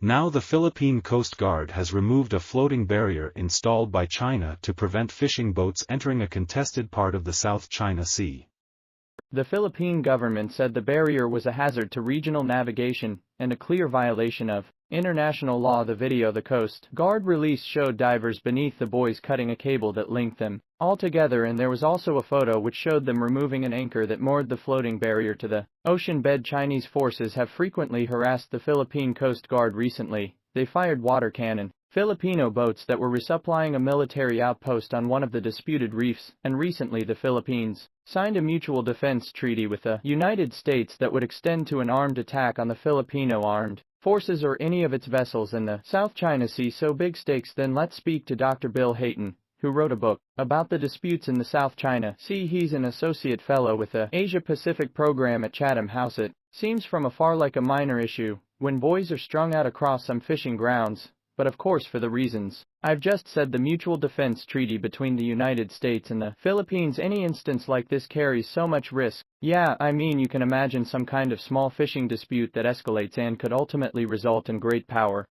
Now the Philippine Coast Guard has removed a floating barrier installed by China to prevent fishing boats entering a contested part of the South China Sea. The Philippine government said the barrier was a hazard to regional navigation and a clear violation of international law. The video the Coast Guard released showed divers beneath the buoys cutting a cable that linked them all together, and there was also a photo which showed them removing an anchor that moored the floating barrier to the ocean bed. Chinese forces have frequently harassed the Philippine Coast Guard recently. They fired water cannon Filipino boats that were resupplying a military outpost on one of the disputed reefs, and recently the Philippines signed a mutual defense treaty with the United States that would extend to an armed attack on the Filipino armed forces or any of its vessels in the South China Sea. So big stakes. Then let's speak to Dr. Bill Hayton, who wrote a book about the disputes in the South China Sea. He's an associate fellow with the Asia-Pacific program at Chatham House. It seems from afar like a minor issue when buoys are strung out across some fishing grounds, but of course for the reasons I've just said. The mutual defense treaty between the United States and the Philippines, any instance like this carries so much risk. Yeah, I mean, you can imagine some kind of small fishing dispute that escalates and could ultimately result in great power